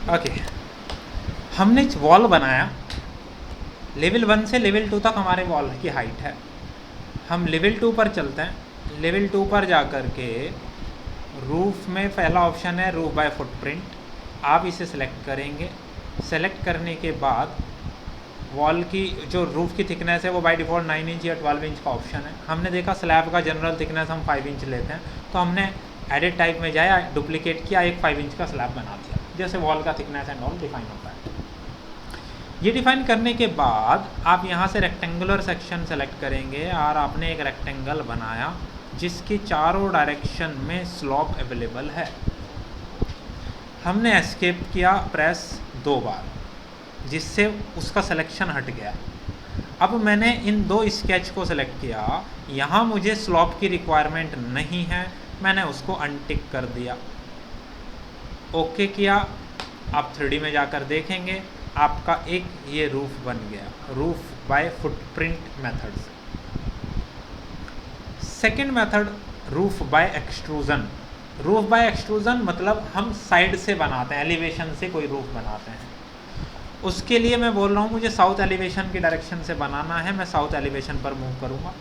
Okay, हमने wall बनाया, level 1 से लेवल 2 तक हमारे वॉल की हाइट है। हम लेवल 2 पर चलते हैं। लेवल 2 पर जा कर के रूफ में पहला ऑप्शन है रूफ बाय फुटप्रिंट, आप इसे सेलेक्ट करेंगे। सेलेक्ट करने के बाद वॉल की जो रूफ की थिकनेस है वो बाय डिफ़ॉल्ट 9 इंच या 12 इंच का ऑप्शन है। हमने देखा स्लैब का जनरल थिकनेस हम 5 इंच लेते हैं, तो हमने एडिट टाइप में जाया, डुप्लीकेट किया, एक 5 इंच का स्लैब बना दिया, जैसे वॉल का थिकनेस एंड ऑल डिफाइन होता है। ये डिफाइन करने के बाद आप यहाँ से रेक्टेंगुलर सेक्शन सेलेक्ट करेंगे और आपने एक रेक्टेंगल बनाया जिसकी चारों डायरेक्शन में स्लॉप अवेलेबल है। हमने एस्केप किया प्रेस 2 बार, जिससे उसका सिलेक्शन हट गया। अब मैंने इन 2 स्केच को सेलेक्ट किया, यहाँ मुझे स्लॉप की रिक्वायरमेंट नहीं है, मैंने उसको अनटिक कर दिया, ओके किया। आप 3D में जाकर देखेंगे आपका एक ये रूफ बन गया, रूफ बाय फुटप्रिंट मेथड से। Second method roof by extrusion. Roof by extrusion मतलब हम साइड से बनाते हैं, एलिवेशन से कोई रूफ बनाते हैं। उसके लिए मैं बोल रहा हूँ मुझे साउथ एलिवेशन की डायरेक्शन से बनाना है, मैं साउथ एलिवेशन पर मूव करूँगा।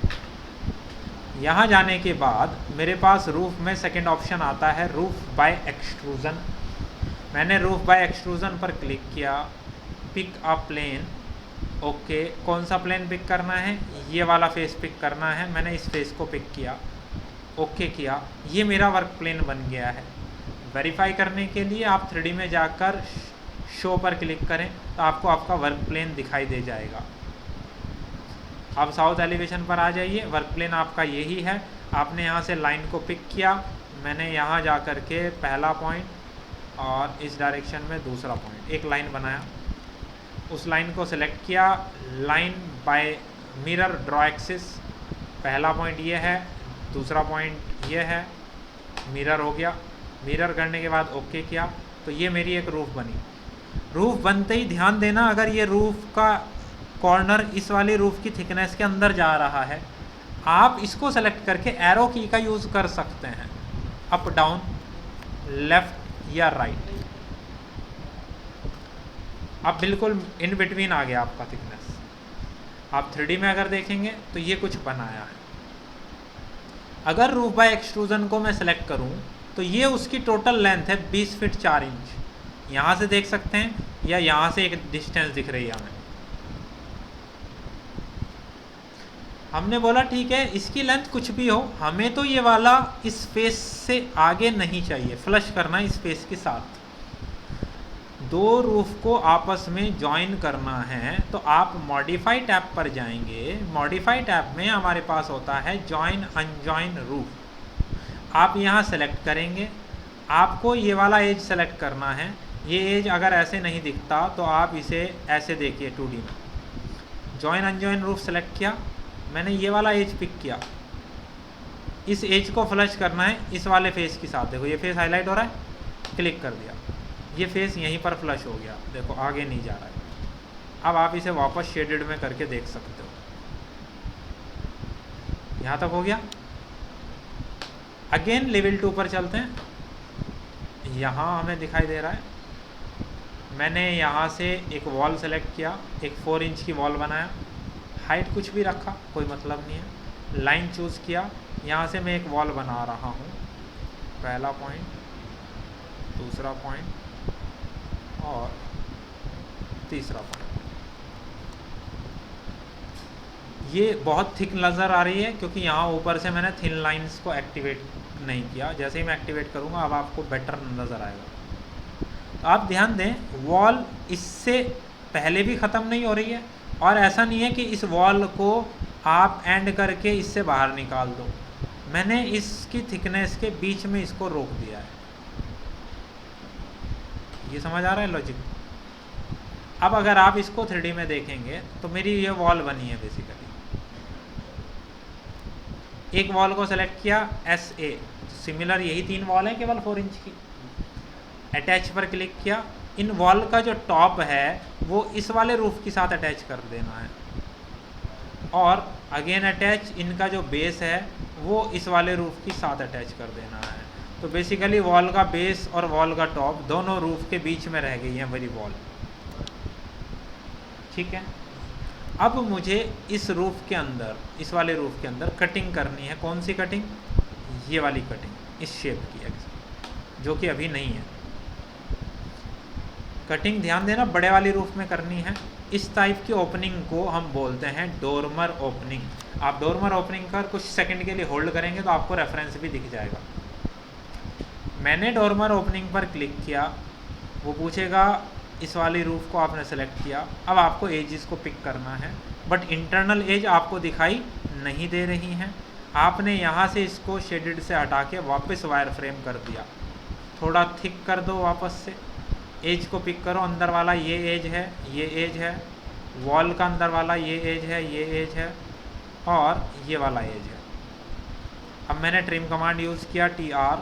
यहाँ जाने के बाद मेरे पास रूफ में सेकेंड ऑप्शन आता है रूफ बाय एक्सट्रूजन। मैंने रूफ बाय एक्सट्रूजन पर क्लिक किया, पिक अ प्लेन, ओके। कौन सा प्लेन पिक करना है? ये वाला फेस पिक करना है। मैंने इस फेस को पिक किया, ओके किया, ये मेरा वर्क प्लेन बन गया है। वेरीफाई करने के लिए आप 3D में जाकर शो पर क्लिक करें तो आपको आपका वर्क प्लेन दिखाई दे जाएगा। अब साउथ एलिवेशन पर आ जाइए, वर्क प्लेन आपका यही है। आपने यहाँ से लाइन को पिक किया, मैंने यहाँ जा कर के पहला पॉइंट और इस डायरेक्शन में दूसरा पॉइंट, एक लाइन बनाया। उस लाइन को सेलेक्ट किया, line by mirror draw axis. पहला पॉइंट ये है, दूसरा पॉइंट ये है, मिरर हो गया। मिरर करने के बाद ओके किया, तो ये मेरी एक रूफ बनी। रूफ बनते ही ध्यान देना, अगर ये रूफ का कॉर्नर इस वाली रूफ की थिकनेस के अंदर जा रहा है, आप इसको सेलेक्ट करके एरो की का यूज़ कर सकते हैं, अप डाउन, लेफ़्ट या राइट। अब बिल्कुल इन बिटवीन आ गया आपका थिकनेस। आप 3D में अगर देखेंगे तो ये कुछ बनाया है। अगर रूफ बाय एक्सट्रूजन को मैं सेलेक्ट करूं तो ये उसकी टोटल लेंथ है 20 फीट 4 इंच। यहाँ से देख सकते हैं या यहाँ से एक डिस्टेंस दिख रही है हमें। हमने बोला ठीक है, इसकी लेंथ कुछ भी हो, हमें तो ये वाला इस फेस से आगे नहीं चाहिए, फ्लश करना इस फेस के साथ। 2 रूफ को आपस में ज्वाइन करना है तो आप मॉडिफाई टैब पर जाएंगे। मॉडिफाई टैब में हमारे पास होता है जॉइन अनजॉइन रूफ। आप यहाँ सेलेक्ट करेंगे, आपको ये वाला एज सेलेक्ट करना है। ये एज अगर ऐसे नहीं दिखता तो आप इसे ऐसे देखिए 2D में। जॉइन अनजॉइन रूफ सेलेक्ट किया, मैंने ये वाला एज पिक किया, इस एज को फ्लश करना है इस वाले फेस के साथ। देखो ये फेस हाईलाइट हो रहा है, क्लिक कर दिया, ये फेस यहीं पर फ्लश हो गया, देखो आगे नहीं जा रहा है। अब आप इसे वापस शेडेड में करके देख सकते हो, यहाँ तक हो गया। अगेन लेवल 2 पर चलते हैं। यहाँ हमें दिखाई दे रहा है, मैंने यहाँ से एक वॉल सेलेक्ट किया, एक 4 इंच की वॉल बनाया, हाइट कुछ भी रखा, कोई मतलब नहीं है। लाइन चूज़ किया, यहाँ से मैं एक वॉल बना रहा हूँ। पहला पॉइंट, दूसरा पॉइंट और तीसरा पॉइंट। ये बहुत थिक नज़र आ रही है क्योंकि यहाँ ऊपर से मैंने थिन लाइंस को एक्टिवेट नहीं किया। जैसे ही मैं एक्टिवेट करूँगा अब आपको बेटर नज़र आएगा। तो आप ध्यान दें, वॉल इससे पहले भी ख़त्म नहीं हो रही है और ऐसा नहीं है कि इस वॉल को आप एंड करके इससे बाहर निकाल दो। मैंने इसकी थिकनेस के बीच में इसको रोक दिया है। ये समझ आ रहा है लॉजिक? अब अगर आप इसको 3D में देखेंगे तो मेरी ये वॉल बनी है बेसिकली। एक वॉल को सेलेक्ट किया SA, सिमिलर यही 3 वॉल है केवल 4 इंच की। अटैच पर क्लिक किया, इन वॉल का जो टॉप है वो इस वाले रूफ के साथ अटैच कर देना है और अगेन अटैच, इनका जो बेस है वो इस वाले रूफ के साथ अटैच कर देना है। तो बेसिकली वॉल का बेस और वॉल का टॉप दोनों रूफ के बीच में रह गई है मेरी वॉल। ठीक है, अब मुझे इस रूफ के अंदर, इस वाले रूफ के अंदर कटिंग करनी है। कौन सी कटिंग? ये वाली कटिंग, इस शेप की है, जो कि अभी नहीं है। कटिंग ध्यान देना बड़े वाली रूफ में करनी है। इस टाइप की ओपनिंग को हम बोलते हैं डोरमर ओपनिंग। आप डोरमर ओपनिंग कर कुछ सेकंड के लिए होल्ड करेंगे तो आपको रेफरेंस भी दिख जाएगा। मैंने डोरमर ओपनिंग पर क्लिक किया, वो पूछेगा इस वाली रूफ को आपने सेलेक्ट किया। अब आपको एजेस को पिक करना है, बट इंटरनल एज आपको दिखाई नहीं दे रही हैं। आपने यहाँ से इसको शेडेड से हटा के वापस वायर फ्रेम कर दिया। थोड़ा थिक कर दो वापस से, एज को पिक करो। अंदर वाला ये एज है, ये एज है, वॉल का अंदर वाला ये एज है, ये एज है, और ये वाला एज है। अब मैंने ट्रिम कमांड यूज़ किया, TR,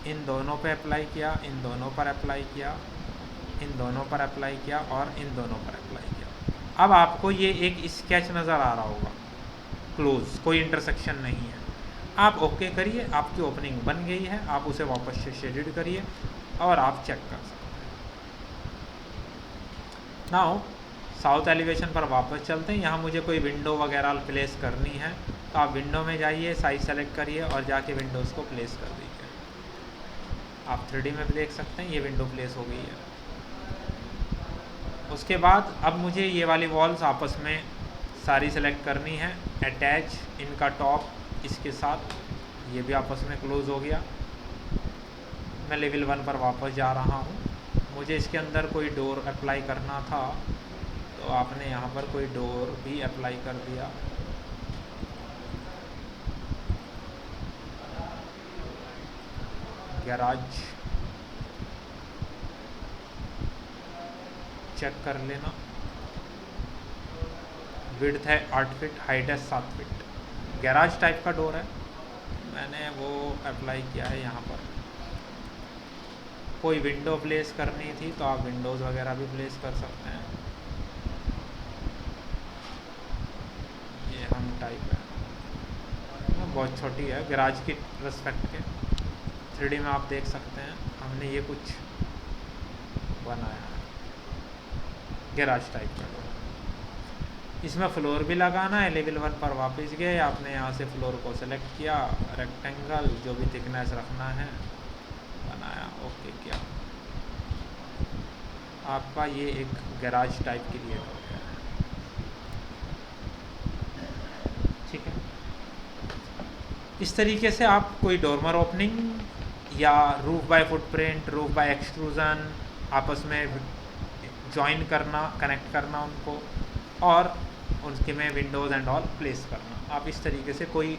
इन दोनों पे अप्लाई किया, इन दोनों पर अप्लाई किया, इन दोनों पर अप्लाई किया और इन दोनों पर अप्लाई किया। अब आपको ये एक स्केच नज़र आ रहा होगा, क्लोज, कोई इंटरसेक्शन नहीं है। आप ओके करिए, आपकी ओपनिंग बन गई है। आप उसे वापस से शेडेड करिए और आप चेक कर सकते हैं। नाउ साउथ एलिवेशन पर वापस चलते हैं। यहाँ मुझे कोई विंडो वगैरह प्लेस करनी है तो आप विंडो में जाइए, साइज सेलेक्ट करिए और जाके विंडोज़ को प्लेस कर दीजिए। आप 3D में भी देख सकते हैं, ये विंडो प्लेस हो गई है। उसके बाद अब मुझे ये वाली वॉल्स आपस में सारी सेलेक्ट करनी है, अटैच इनका टॉप इसके साथ, ये भी आपस में क्लोज हो गया। मैं लेवल 1 पर वापस जा रहा हूँ। मुझे इसके अंदर कोई डोर अप्लाई करना था तो आपने यहाँ पर कोई डोर भी अप्लाई कर दिया। गैराज चेक कर लेना, विड्थ है 8 फीट, हाइट है 7 फीट। गैराज टाइप का डोर है, मैंने वो अप्लाई किया है यहाँ पर। कोई विंडो प्लेस करनी थी तो आप विंडोज़ वगैरह भी प्लेस कर सकते हैं। ये हम टाइप है, बहुत छोटी है गैराज की रिस्पेक्ट के। 3D में आप देख सकते हैं हमने ये कुछ बनाया है, गैराज टाइप का डोर। इसमें फ्लोर भी लगाना है। लेवल 1 पर वापस गए, आपने यहाँ से फ्लोर को सेलेक्ट किया, रेक्टेंगल जो भी थिकनेस रखना है बनाया, ओके किया। आपका ये एक गैराज टाइप क्रिएट हो गया है। ठीक है, इस तरीके से आप कोई डोरमर ओपनिंग या roof by footprint, roof by extrusion आपस में ज्वाइन करना, कनेक्ट करना उनको, और उनके में विंडोज़ एंड ऑल प्लेस करना। आप इस तरीके से कोई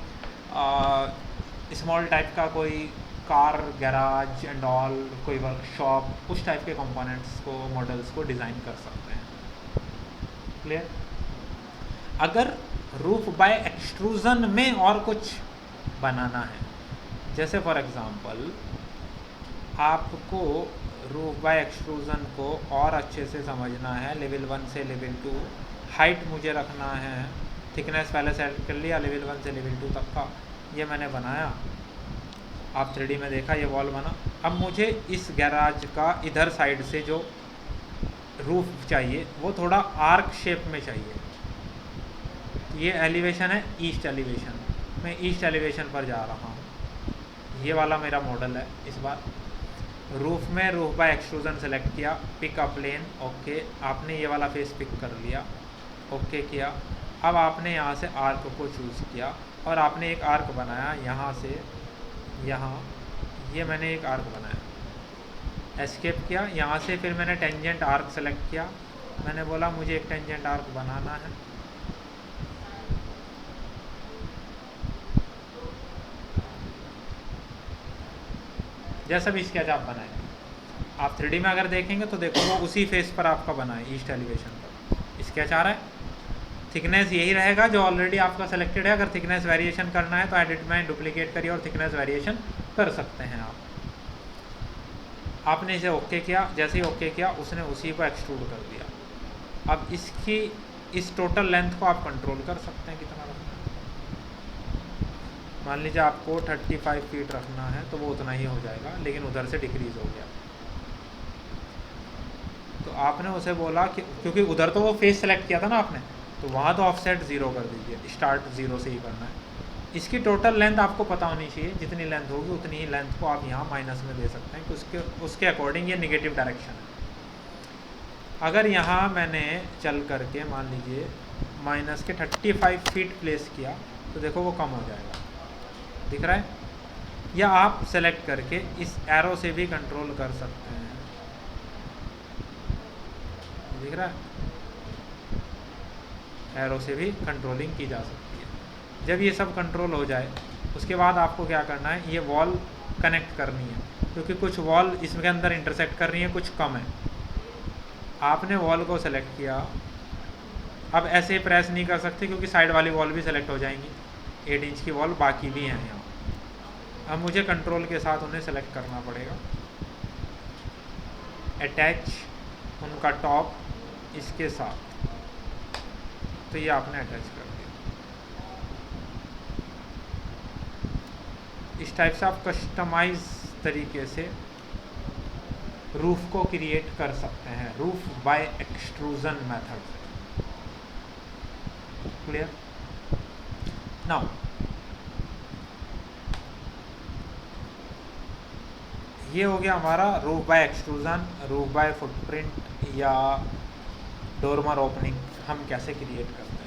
स्मॉल टाइप का कोई कार गैराज एंड ऑल, कोई वर्कशॉप, उस टाइप के कंपोनेंट्स को, मॉडल्स को डिज़ाइन कर सकते हैं। क्लियर? अगर रूफ बाय एक्सट्रूजन में और कुछ बनाना है, जैसे फॉर एग्ज़ाम्पल आपको रूफ बाय एक्सट्रूजन को और अच्छे से समझना है, लेवल 1 से लेवल 2 हाइट मुझे रखना है, थिकनेस पहले सेट कर लिया, लेवल 1 से लेवल 2 तक का ये मैंने बनाया। आप 3D में देखा ये वॉल बना। अब मुझे इस गैराज का इधर साइड से जो रूफ चाहिए वो थोड़ा आर्क शेप में चाहिए। ये एलिवेशन है ईस्ट एलिवेशन, मैं ईस्ट एलिवेशन पर जा रहा हूँ। ये वाला मेरा मॉडल है। इस बार रूफ में रूफ बाय एक्सट्रूजन सेलेक्ट किया, पिक अ प्लेन, ओके। आपने ये वाला फेस पिक कर लिया, ओके किया। अब आपने यहाँ से आर्क को चूज़ किया और आपने एक आर्क बनाया यहाँ से यहाँ, ये मैंने एक आर्क बनाया, एस्केप किया। यहाँ से फिर मैंने टेंजेंट आर्क सेलेक्ट किया, मैंने बोला मुझे एक टेंजेंट आर्क बनाना है। जैसा भी स्केच आप बनाएंगे, आप 3D में अगर देखेंगे तो देखो वो उसी फेस पर आपका बना है, ईस्ट एलिवेशन पर स्केच आ रहा है। थिकनेस यही रहेगा जो ऑलरेडी आपका सेलेक्टेड है। अगर थिकनेस वेरिएशन करना है तो एडिट में डुप्लीकेट करिए और थिकनेस वेरिएशन कर सकते हैं आप। आपने इसे ओके किया, जैसे ही ओके किया उसने उसी को एक्सट्रूड कर दिया। अब इस टोटल लेंथ को आप कंट्रोल कर सकते हैं कितना रखना है। मान लीजिए आपको 35 फीट रखना है तो वो उतना ही हो जाएगा, लेकिन उधर से डिक्रीज़ हो गया। तो आपने उसे बोला कि क्योंकि उधर तो वो फेस सेलेक्ट किया था ना आपने, तो वहाँ तो ऑफसेट 0 कर दीजिए, स्टार्ट 0 से ही करना है। इसकी टोटल लेंथ आपको पता होनी चाहिए, जितनी लेंथ होगी उतनी ही लेंथ को आप यहाँ माइनस में दे सकते हैं कि उसके अकॉर्डिंग ये नेगेटिव डायरेक्शन है। अगर यहाँ मैंने चल करके मान लीजिए माइनस के 35 फीट प्लेस किया तो देखो वो कम हो जाएगा, दिख रहा है? या आप सेलेक्ट करके इस एरो से भी कंट्रोल कर सकते हैं, दिख रहा है? एरो से भी कंट्रोलिंग की जा सकती है। जब ये सब कंट्रोल हो जाए उसके बाद आपको क्या करना है, ये वॉल कनेक्ट करनी है, क्योंकि कुछ वॉल इसके अंदर इंटरसेक्ट कर रही है, कुछ कम है। आपने वॉल को सेलेक्ट किया, अब ऐसे ही प्रेस नहीं कर सकते क्योंकि साइड वाली वॉल भी सेलेक्ट हो जाएंगी, 8 इंच की वॉल बाकी भी हैं यहाँ। अब मुझे कंट्रोल के साथ उन्हें सेलेक्ट करना पड़ेगा, अटैच उनका टॉप इसके साथ, तो ये आपने अटैच कर दिया। इस टाइप से आप कस्टमाइज तरीके से रूफ को क्रिएट कर सकते हैं, रूफ बाय एक्सट्रूजन मेथड से। क्लियर? नाउ ये हो गया हमारा roof by extrusion, roof by footprint या डोरमर ओपनिंग हम कैसे क्रिएट करते हैं।